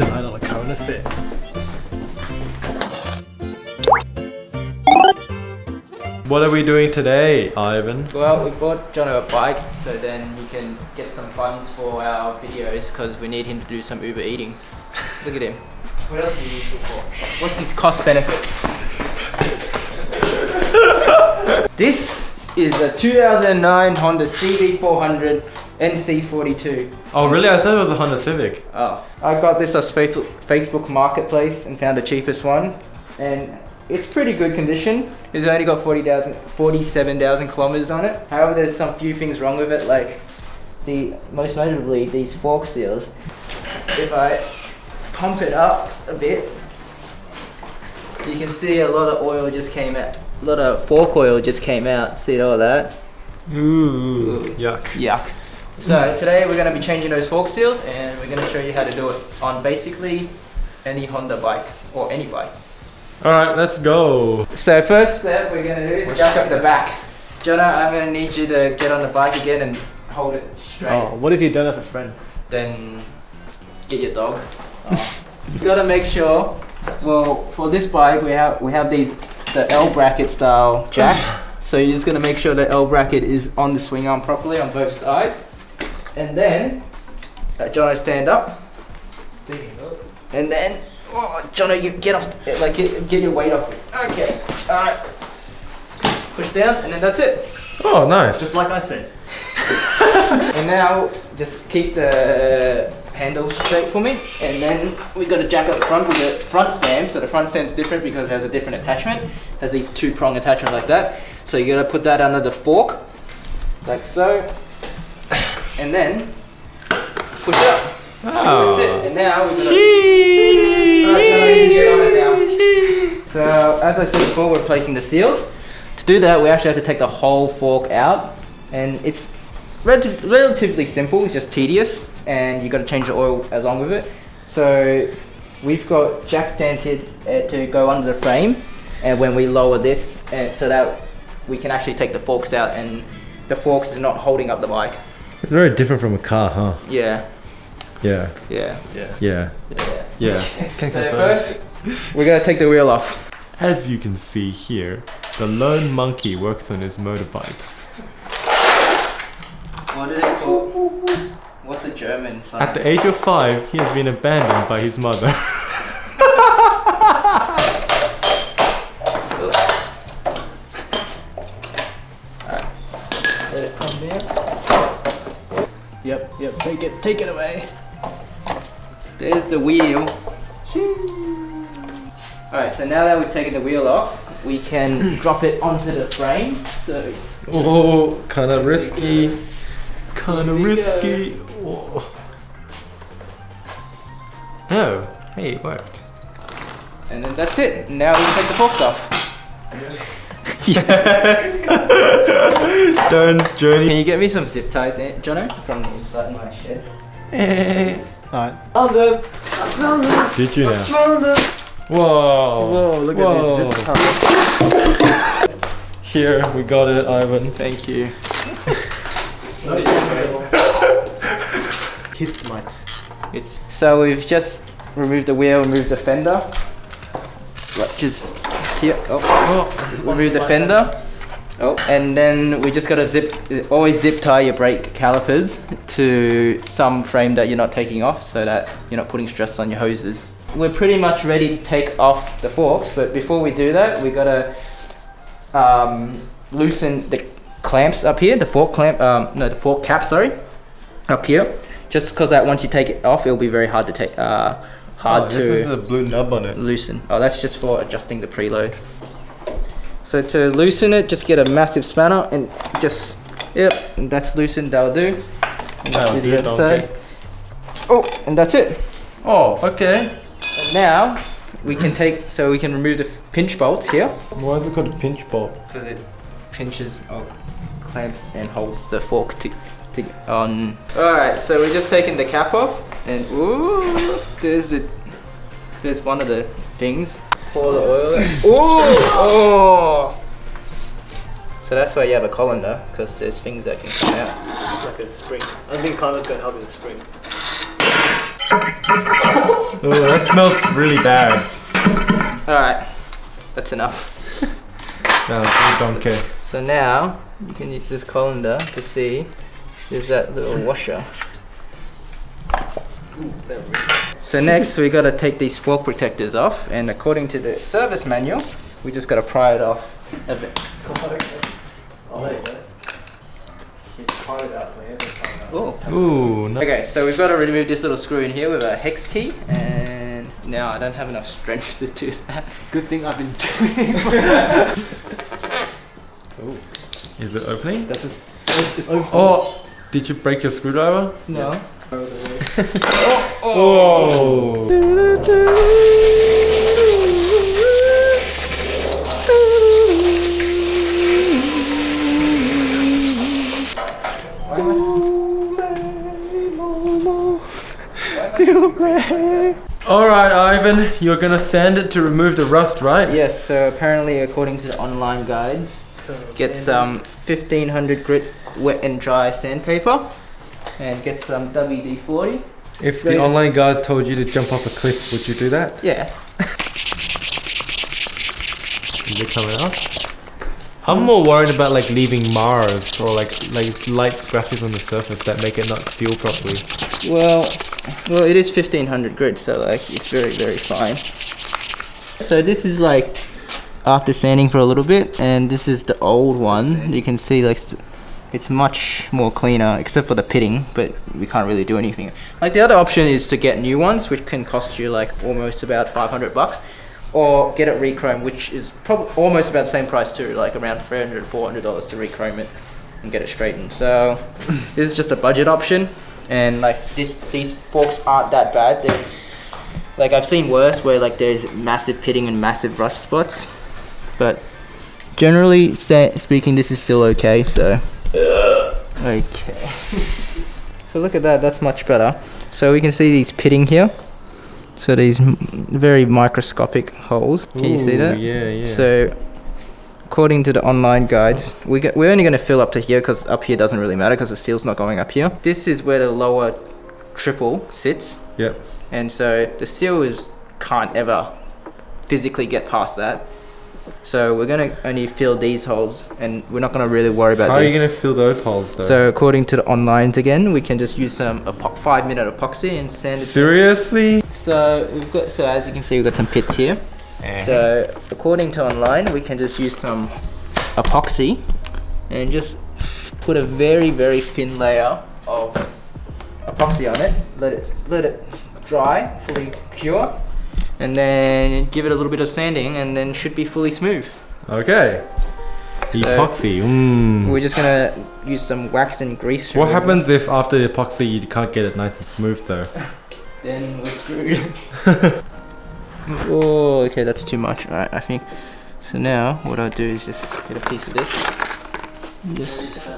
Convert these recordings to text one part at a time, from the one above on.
tonight on a current affair. What are we doing today, Ivan? Well, we bought Jono a bike so then he can get some funds for our videos because we need him to do some Uber eating. Look at him. What else is he useful for? What's his cost benefit? This is a 2009 Honda CB400 NC42. Oh really? I thought it was a Honda Civic. Oh. I got this off Facebook Marketplace and found the cheapest one. And it's pretty good condition. It's only got 47,000 kilometers on it. However, there's some few things wrong with it, like most notably these fork seals. If I pump it up a bit, you can see a lot of oil just came out. A lot of fork oil just came out. See all that? Ooh. Yuck. Yuck. So today we're going to be changing those fork seals and we're going to show you how to do it on basically any Honda bike or any bike. Alright, let's go. So first step we're going to do is jack up the back. Jonah, I'm going to need you to get on the bike again and hold it straight. Oh, what if you don't have a friend? Then get your dog. You've got to make sure, well, for this bike we have the L bracket style jack. So you're just going to make sure the L bracket is on the swing arm properly on both sides. And then, Jonah, stand up. And then, Jonah, you get off, like get your weight off it. Okay, alright. Push down and then that's it. Oh, nice. Just like I said. And now, just keep the handle straight for me. And then we got to jack up the front with the front stand. So the front stand's different because it has a different attachment. It has these 2-prong attachment like that. So you got to put that under the fork, like so. And then, push up. Oh. That's it. And now we're gonna. So as I said before, we're placing the seals. To do that, we actually have to take the whole fork out, and it's relatively simple. It's just tedious, and you got to change the oil along with it. So we've got jack stands here to go under the frame, and when we lower this, so that we can actually take the forks out, and the forks is not holding up the bike. It's very different from a car, huh? Yeah. Yeah. Yeah. Yeah. Yeah. Yeah. Yeah. So first, we're gonna take the wheel off. As you can see here, the lone monkey works on his motorbike. What is it called? What's a German sign? At the age of 5, he has been abandoned by his mother. Let it come down. Yep, take it away. There's the wheel. Alright, so now that we've taken the wheel off, we can drop it onto the frame. So Oh, kind of risky. Kind of risky. Whoa. Oh, hey, it worked. and then that's it. Now we can take the forks off. Darn journey. Can you get me some zip ties, Jono, from inside my shed? Alright. I found them. Did you now? Found them. Whoa. Whoa, look at this zip tie. Here, we got it, Ivan. Thank you. Kiss mics. So we've just removed the wheel, removed the fender. Which is here. Remove the fender. Oh, and then we just gotta always zip tie your brake calipers to some frame that you're not taking off so that you're not putting stress on your hoses. We're pretty much ready to take off the forks, but before we do that, we gotta loosen the clamps up here, the fork clamp, the fork cap, sorry, up here. Just because that once you take it off, it'll be very hard to take, This is the blue nub on it. loosen. Oh, that's just for adjusting the preload. So to loosen it, just get a massive spanner and just, yep, and that's loosened, that'll do. And let's do the other side. Oh, and that's it. Oh, okay. And now we can we can remove the pinch bolts here. Why is it called a pinch bolt? Because it pinches, clamps and holds the fork on. Alright, so we're just taking the cap off and ooh, there's one of the things. Pour the oil in. Ooh! Oh! So that's why you have a colander, because there's things that can come out. It's like a spring. I think colander's going to help you with spring. Oh, that smells really bad. Alright, that's enough. No, I don't care. So now, you can use this colander to see there's that little washer. So next we gotta take these fork protectors off, and according to the service manual, we just gotta pry it off a bit. Ooh, no. Okay, so we've got to remove this little screw in here with a hex key, and now I don't have enough strength to do that. Good thing I've been doing it. Is it opening? That's just, it's open. Oh, did you break your screwdriver? No. Oh. Alright, Ivan, you're gonna sand it to remove the rust, right? Yes, so apparently according to the online guides, get some 1500 grit wet and dry sandpaper, and get some WD-40. If the online guides told you to jump off a cliff, would you do that? Yeah. Is it coming out? I'm more worried about like leaving Mars or like light scratches on the surface that make it not seal properly. Well, it is 1500 grit, so like it's very, very fine. So this is like after sanding for a little bit, and this is the old one. You can see like it's much more cleaner, except for the pitting, but we can't really do anything. Like the other option is to get new ones, which can cost you like almost about 500 bucks, or get it re-chrome, which is probably almost about the same price too, like around $300, $400 to re-chrome it and get it straightened. So this is just a budget option, and like these forks aren't that bad. Like I've seen worse where like there's massive pitting and massive rust spots, but generally speaking, this is still okay. So okay. So look at that, that's much better. So we can see these pitting here. So these very microscopic holes. Can you see that? Yeah, yeah. So according to the online guides, we're only going to fill up to here because up here doesn't really matter because the seal's not going up here. This is where the lower triple sits. Yep. And so the seal can't ever physically get past that. So we're going to only fill these holes, and we're not going to really worry about How are you going to fill those holes though? So according to the onlines again, we can just use some 5-minute epoxy and sand it. Seriously? So as you can see, we've got some pits here. So according to online, we can just use some epoxy and just put a very, very thin layer of epoxy on it. Let it dry, fully cure, and then give it a little bit of sanding, and then should be fully smooth. Okay. So Epoxy. We're just gonna use some wax and grease. What happens if after the epoxy you can't get it nice and smooth though? Then we're screwed. Oh, okay, that's too much. Alright, I think. So now, what I'll do is just get a piece of this.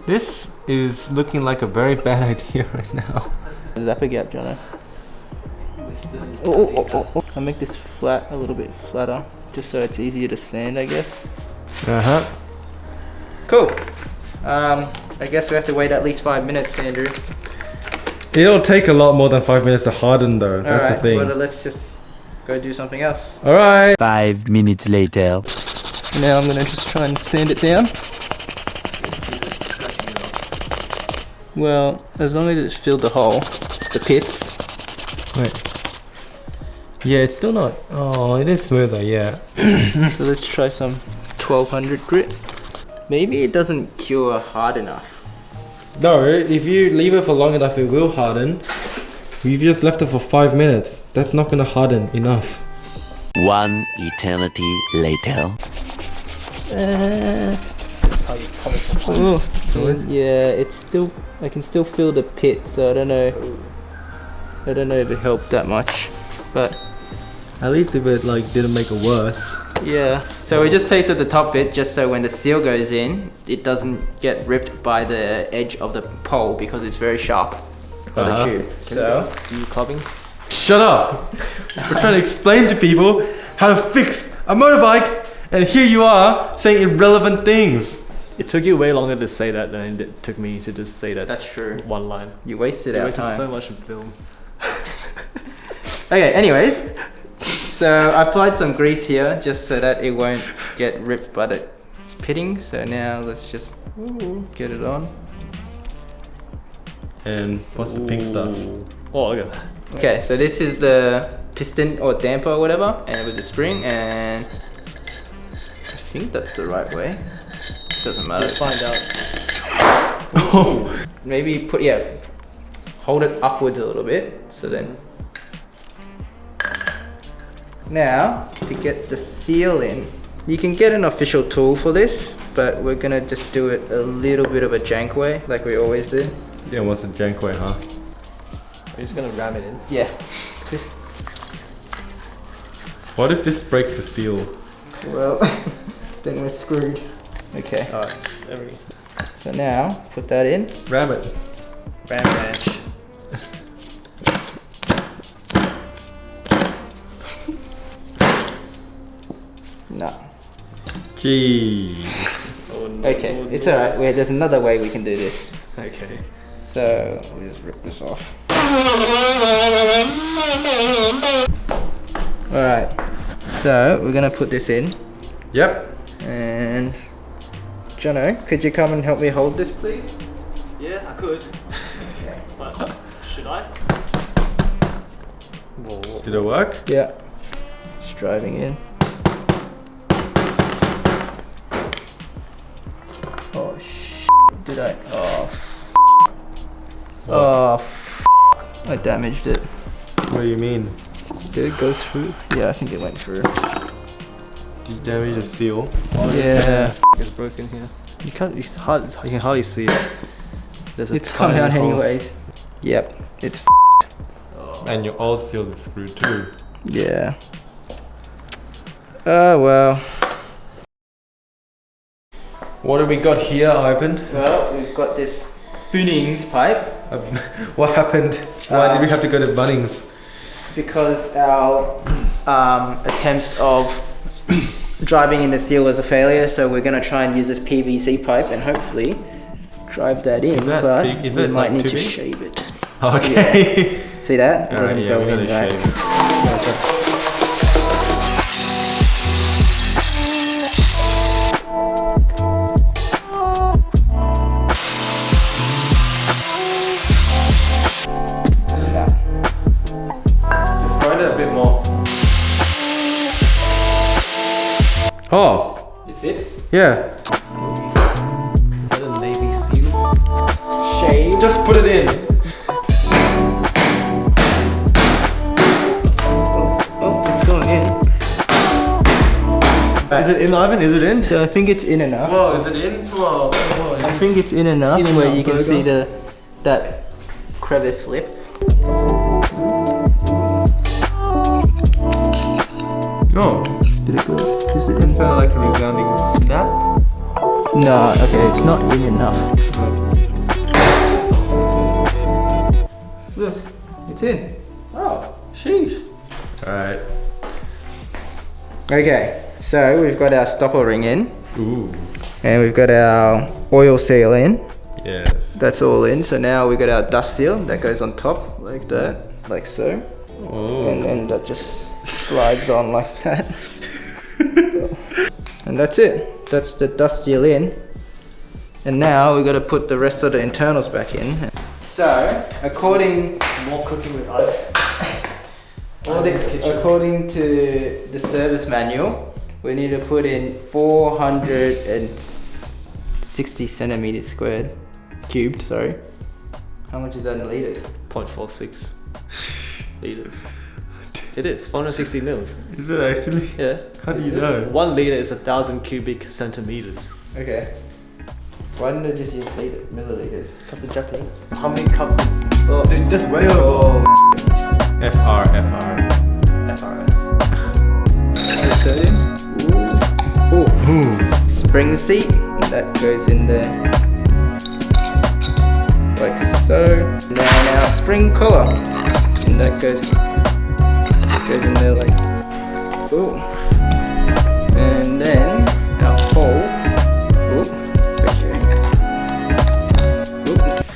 This is looking like a very bad idea right now. Zap a gap, Jono. I'll make this flat, a little bit flatter, just so it's easier to sand, I guess. Uh-huh. Cool. I guess we have to wait at least 5 minutes, Andrew. It'll take a lot more than 5 minutes to harden though, that's the thing. Well, let's just go do something else. Alright. 5 minutes later. Now I'm gonna just try and sand it down. Well, as long as it's filled the hole, the pits. Wait. Yeah, it's still not. Oh, it is smoother, yeah. So let's try some 1200 grit. Maybe it doesn't cure hard enough. No, if you leave it for long enough, it will harden. You've just left it for 5 minutes. That's not gonna harden enough. 1 eternity later. That's how you polish a pipe. Oh, yeah, it's still. I can still feel the pit, so I don't know. I don't know if it helped that much, but At least if it like didn't make it worse. yeah. So we just taped the top bit just so when the seal goes in, it doesn't get ripped by the edge of the pole because it's very sharp. Or the tube. So See you clubbing? Shut up! We're trying to explain to people how to fix a motorbike, and here you are saying irrelevant things. It took you way longer to say that than it took me to just say that. That's true. One line. You wasted You our wasted time. so much in film. Okay, anyways. So I applied some grease here just so that it won't get ripped by the pitting. So now let's just get it on. And what's the pink stuff? Oh, look at that. Okay, so this is the piston or damper or whatever, and with the spring, and I think that's the right way. Doesn't matter. Let's find out. Maybe hold it upwards a little bit, so then. Now, to get the seal in, you can get an official tool for this, but we're gonna just do it a little bit of a jank way, like we always do. Yeah, what's the jank way, huh? Are you just gonna ram it in? Yeah. Just, What if this breaks the seal? well, then we're screwed. Okay. Alright, there we go. So now, put that in. Ram it. Ram ranch. No. Gee. Oh, no. Okay, it's alright. Wait, there's another way we can do this. Okay. So we'll just rip this off. Alright. So we're gonna put this in. Yep. And Jono, could you come and help me hold this, please? Yeah, I could. Okay. But should I? Whoa. Did it work? Yeah. Just driving in. Oh did I? Oh I damaged it. What do you mean? Did it go through? Yeah, I think it went through. Did you damage the seal? Yeah. It's broken here. You can hardly see it. There's a It's come tiny out hole. anyways. Yep. It's And your old seal is screwed too. yeah. Oh well. What have we got here, Ivan? Well, we've got this Bunnings pipe What happened? Why did we have to go to Bunnings? because our attempts of driving in the seal was a failure. So we're gonna try and use this PVC pipe and hopefully drive that in. Is that but big? Is we it, might like, need too to big? shave it. Okay. See that? It Alright, doesn't yeah, go we gotta in right. shave it. Just grind it a bit more. Oh, It fits. yeah. Is that a Navy seal? Shave. Just put it in. Oh, it's going in. Is it in, Ivan? Is it in? So I think it's in enough. Whoa, is it in? Whoa, whoa. I think it's in enough In where enough, you can burger. see that crevice slip. No. Did it go? Is it It in? sounded like a resounding snap. No, okay, it's not in enough. Look, it's in. Oh, sheesh. Alright. Okay, so we've got our stopper ring in, Ooh. and we've got our oil seal in. Yes. That's all in. So now we got our dust seal that goes on top like that, like so, Oh. and then that just slides on like that. And that's it. That's the dust seal in. And now we got to put the rest of the internals back in. So, according More cooking with Ivan. according to the service manual, we need to put in 460 centimeters squared, cubed. Sorry. How much is that in liters? 0.46 liters. It is 460 mils. Is it actually? Yeah. How do you know? 1 liter is 1,000 cubic centimeters. Okay. Why didn't I just use milliliters? Because the Japanese. How many cups is? Oh, Dude, that's way over. FR. FRS. Put that in. Ooh. Ooh. Spring seat. That goes in there. Like so. Now our spring collar. And that goes in there like. Ooh. And then our hole. Ooh. Back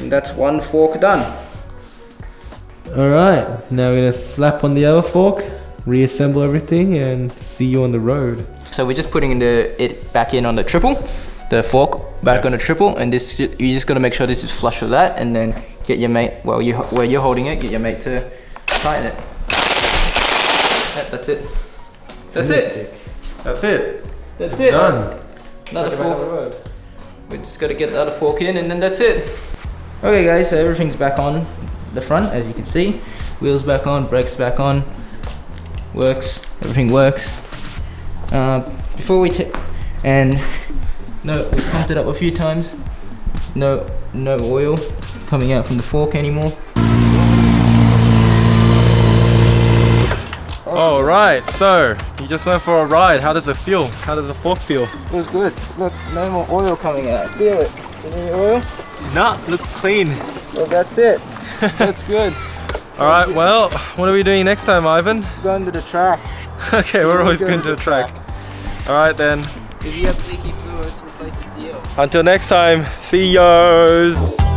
And that's one fork done. Alright, now we're gonna slap on the other fork, reassemble everything, and see you on the road. So we're just putting it back in on the triple, the fork back on the triple, and this you just gotta make sure this is flush with that, and then get your mate, where you're holding it, get your mate to tighten it. Yep, that's it. That's it. That's it. That's it. Done. Another fork. We just gotta get the other fork in, and then that's it. Okay guys, so everything's back on the front, as you can see. Wheels back on, brakes back on. Works, everything works. Before we and no, we pumped it up a few times. No oil coming out from the fork anymore. Alright, so you just went for a ride. How does it feel? How does the fork feel? It was good. Look, no more oil coming out. Feel it. Any oil? Nah, looks clean. Well, that's it. That's good. Alright, well, what are we doing next time, Ivan? Going to the track. Okay, we're always going to the track. Alright then. If you have leaky fluids, replace the seal. Until next time, see yous!